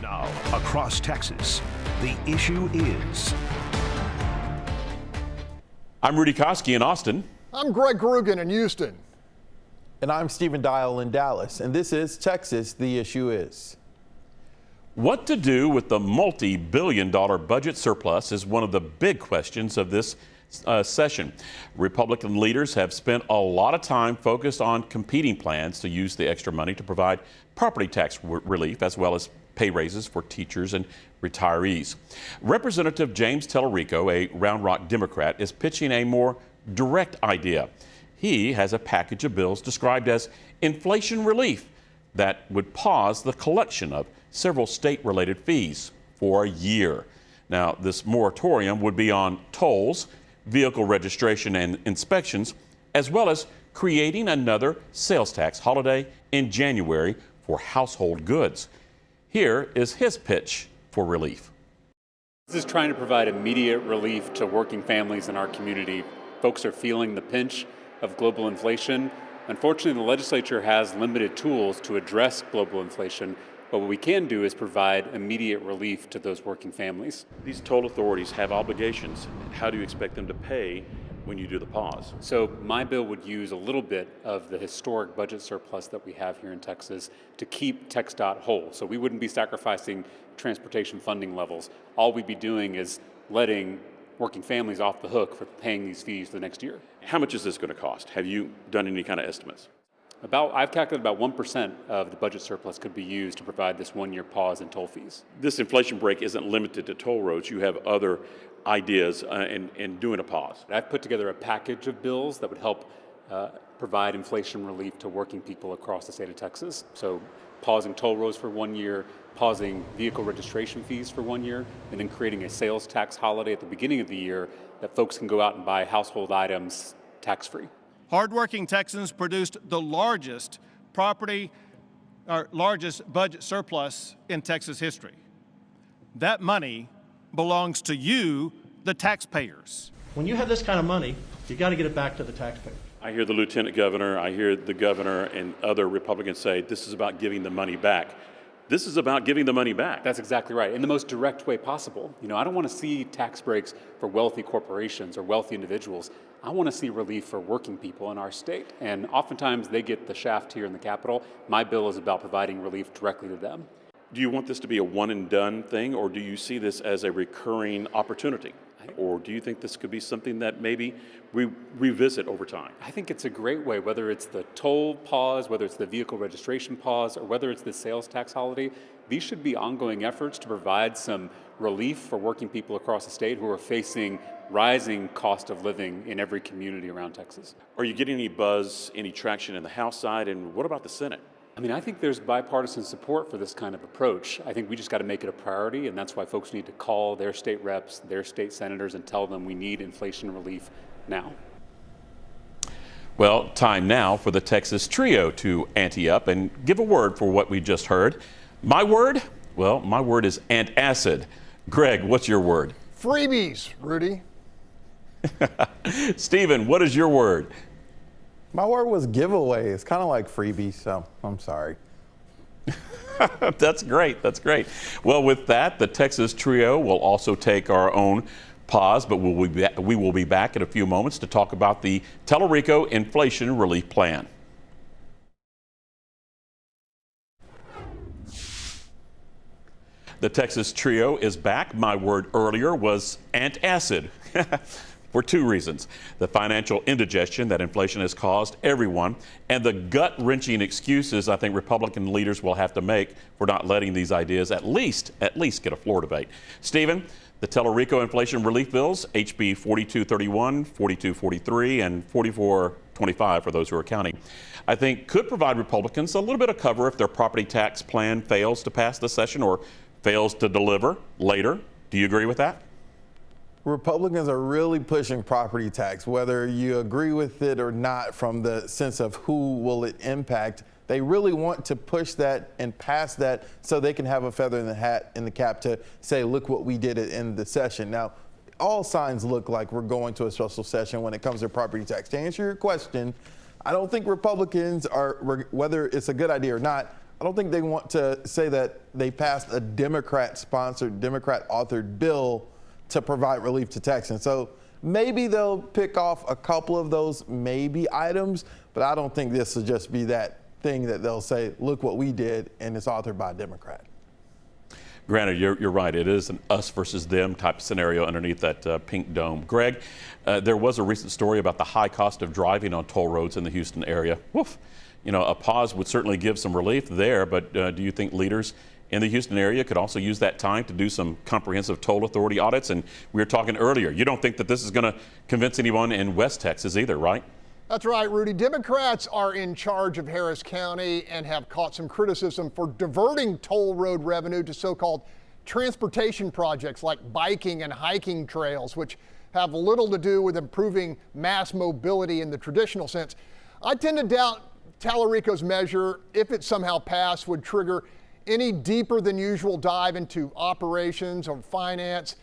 Now, across Texas, the issue is. I'm Rudy Koski in Austin. I'm Greg Grugan in Houston. And I'm Stephen Dial in Dallas. And this is Texas, the issue is. What to do with the multi-billion-dollar budget surplus is one of the big questions of this session. Republican leaders have spent a lot of time focused on competing plans to use the extra money to provide property tax relief as well as pay raises for teachers and retirees. Representative James Tellerico, a Round Rock Democrat, is pitching a more direct idea. He has a package of bills described as inflation relief that would pause the collection of several state-related fees for a year. Now, this moratorium would be on tolls, vehicle registration and inspections, as well as creating another sales tax holiday in January for household goods. Here is his pitch for relief. This is trying to provide immediate relief to working families in our community. Folks are feeling the pinch of global inflation. Unfortunately, the legislature has limited tools to address global inflation, but what we can do is provide immediate relief to those working families. These toll authorities have obligations. How do you expect them to pay when you do the pause? So my bill would use a little bit of the historic budget surplus that we have here in Texas to keep TxDOT whole. So we wouldn't be sacrificing transportation funding levels. All we'd be doing is letting working families off the hook for paying these fees for the next year. How much is this going to cost? Have you done any kind of estimates? I've calculated about 1% of the budget surplus could be used to provide this one-year pause in toll fees. This inflation break isn't limited to toll roads. You have other ideas in doing a pause. I've put together a package of bills that would help provide inflation relief to working people across the state of Texas. So pausing toll roads for 1 year, pausing vehicle registration fees for 1 year, and then creating a sales tax holiday at the beginning of the year that folks can go out and buy household items tax-free. Hardworking Texans produced the largest budget surplus in Texas history. That money belongs to you, the taxpayers. When you have this kind of money, you got to get it back to the taxpayers. I hear the lieutenant governor, I hear the governor and other Republicans say this is about giving the money back. This is about giving the money back. That's exactly right, in the most direct way possible. You know, I don't want to see tax breaks for wealthy corporations or wealthy individuals. I want to see relief for working people in our state. And oftentimes they get the shaft here in the Capitol. My bill is about providing relief directly to them. Do you want this to be a one and done thing, or do you see this as a recurring opportunity? Or do you think this could be something that maybe we revisit over time? I think it's a great way, whether it's the toll pause, whether it's the vehicle registration pause, or whether it's the sales tax holiday. These should be ongoing efforts to provide some relief for working people across the state who are facing rising cost of living in every community around Texas. Are you getting any buzz, any traction in the House side, and what about the Senate? I mean, I think there's bipartisan support for this kind of approach. I think we just got to make it a priority, and that's why folks need to call their state reps, their state senators, and tell them we need inflation relief now. Well, time now for the Texas Trio to ante up and give a word for what we just heard. My word? Well, my word is antacid. Greg, what's your word? Freebies, Rudy. Stephen, what is your word? My word was giveaway. It's kind of like freebie, so I'm sorry. That's great. That's great. Well, with that, the Texas Trio will also take our own pause, but we will be back in a few moments to talk about the Tellerico Inflation Relief Plan. The Texas Trio is back. My word earlier was antacid. For two reasons: the financial indigestion that inflation has caused everyone, and the gut-wrenching excuses I think Republican leaders will have to make for not letting these ideas at least get a floor debate. Stephen, the Tellerico inflation relief bills, HB 4231, 4243, and 4425 for those who are counting, I think could provide Republicans a little bit of cover if their property tax plan fails to pass this session or fails to deliver later. Do you agree with that? Republicans are really pushing property tax, whether you agree with it or not, from the sense of who will it impact. They really want to push that and pass that so they can have a feather in the hat, in the cap, to say, look what we did in the session. Now, all signs look like we're going to a special session when it comes to property tax. To answer your question, I don't think Republicans are, whether it's a good idea or not, I don't think they want to say that they passed a Democrat-sponsored, Democrat-authored bill to provide relief to Texans. So maybe they'll pick off a couple of those maybe items, but I don't think this will just be that thing that they'll say, look what we did, and it's authored by a Democrat. Granted, you're right. It is an us versus them type scenario underneath that pink dome. Greg, there was a recent story about the high cost of driving on toll roads in the Houston area. Woof. You know, a pause would certainly give some relief there, but do you think leaders in the Houston area could also use that time to do some comprehensive toll authority audits? And we were talking earlier, you don't think that this is going to convince anyone in West Texas either, right? That's right, Rudy. Democrats are in charge of Harris County and have caught some criticism for diverting toll road revenue to so-called transportation projects like biking and hiking trails, which have little to do with improving mass mobility in the traditional sense. I tend to doubt Tallarico's measure, if it somehow passed, would trigger any deeper than usual dive into operations or finance.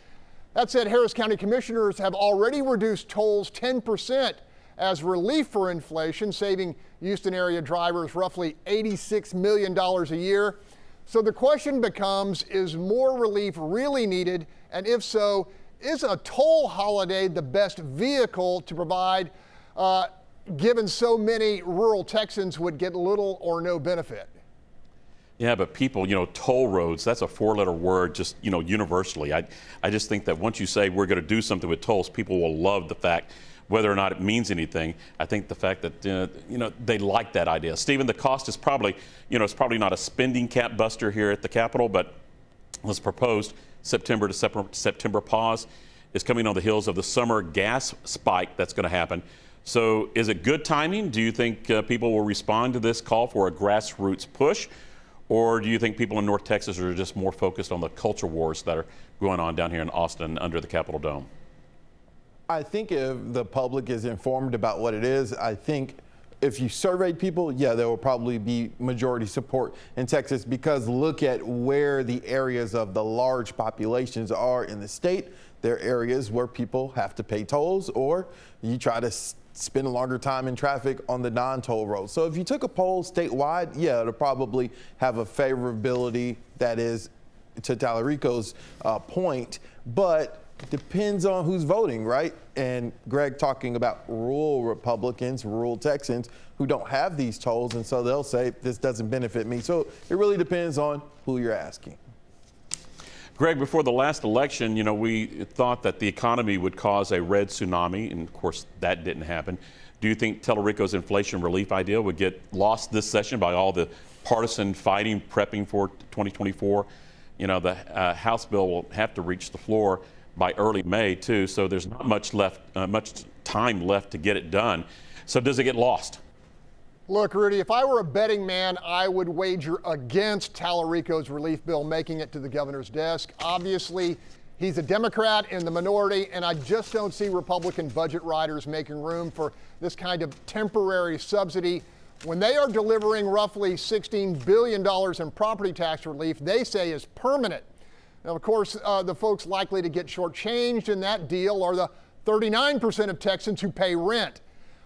That said, Harris County commissioners have already reduced tolls 10% as relief for inflation, saving Houston area drivers roughly $86 million a year. So the question becomes, is more relief really needed? And if so, is a toll holiday the best vehicle to provide, given so many rural Texans would get little or no benefit? Yeah, but people, toll roads, that's a four-letter word just, universally. I just think that once you say we're going to do something with tolls, people will love the fact, whether or not it means anything. I think the fact that, they like that idea. Stephen, the cost is probably, it's probably not a spending cap buster here at the Capitol, but this proposed September to September pause is coming on the heels of the summer gas spike that's going to happen. So is it good timing? Do you think people will respond to this call for a grassroots push? Or do you think people in North Texas are just more focused on the culture wars that are going on down here in Austin under the Capitol Dome? I think if the public is informed about what it is, I think if you surveyed people, yeah, there will probably be majority support in Texas, because look at where the areas of the large populations are in the state. There are areas where people have to pay tolls, or you try to spend a longer time in traffic on the non-toll roads. So if you took a poll statewide, yeah, it'll probably have a favorability that is to Tallarico's point, but depends on who's voting, right? And Greg talking about rural Republicans, rural Texans who don't have these tolls, and so they'll say this doesn't benefit me. So it really depends on who you're asking. Greg, before the last election, we thought that the economy would cause a red tsunami, and of course that didn't happen. Do you think Tallarico's inflation relief idea would get lost this session by all the partisan fighting prepping for 2024? The House bill will have to reach the floor by early May too, so there's not much time left to get it done. So does it get lost? Look, Rudy, if I were a betting man, I would wager against Tallarico's relief bill making it to the governor's desk. Obviously, he's a Democrat in the minority, and I just don't see Republican budget writers making room for this kind of temporary subsidy. When they are delivering roughly $16 billion in property tax relief, they say is permanent. Now, of course, the folks likely to get shortchanged in that deal are the 39% of Texans who pay rent.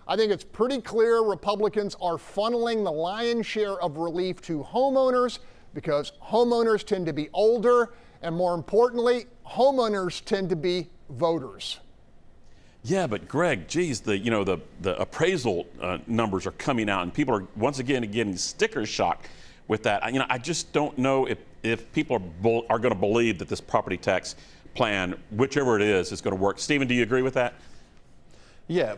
I think it's pretty clear Republicans are funneling the lion's share of relief to homeowners because homeowners tend to be older, and more importantly, homeowners tend to be voters. Yeah, but Greg, geez, the appraisal numbers are coming out, and people are once again getting sticker shock with that. I just don't know if people are going to believe that this property tax plan, whichever it is going to work. Stephen, do you agree with that? Yeah,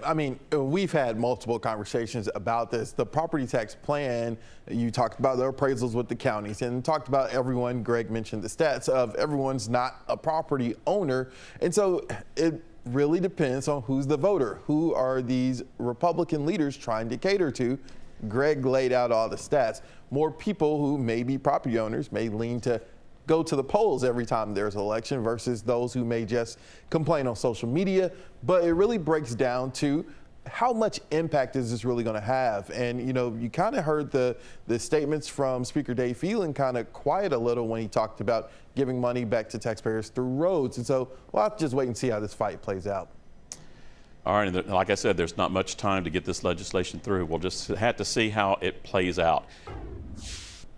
we've had multiple conversations about this. The property tax plan, you talked about the appraisals with the counties and talked about everyone, Greg mentioned the stats of everyone's not a property owner. And so it really depends on who's the voter. Who are these Republican leaders trying to cater to? Greg laid out all the stats. More people who may be property owners may lean to go to the polls every time there's an election versus those who may just complain on social media. But it really breaks down to how much impact is this really going to have? And, you kind of heard the statements from Speaker Dave Phelan kind of quiet a little when he talked about giving money back to taxpayers through roads. And so we'll have to just wait and see how this fight plays out. All right, and like I said, there's not much time to get this legislation through. We'll just have to see how it plays out.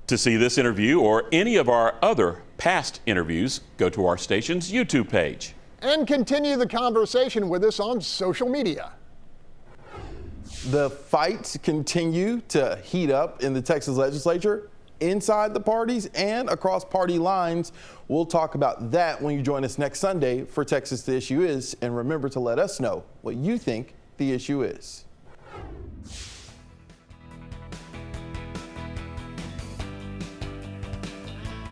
To see this interview or any of our other past interviews, go to our station's YouTube page. And continue the conversation with us on social media. The fights continue to heat up in the Texas legislature, inside the parties and across party lines. We'll talk about that when you join us next Sunday for Texas The Issue Is. And remember to let us know what you think the issue is.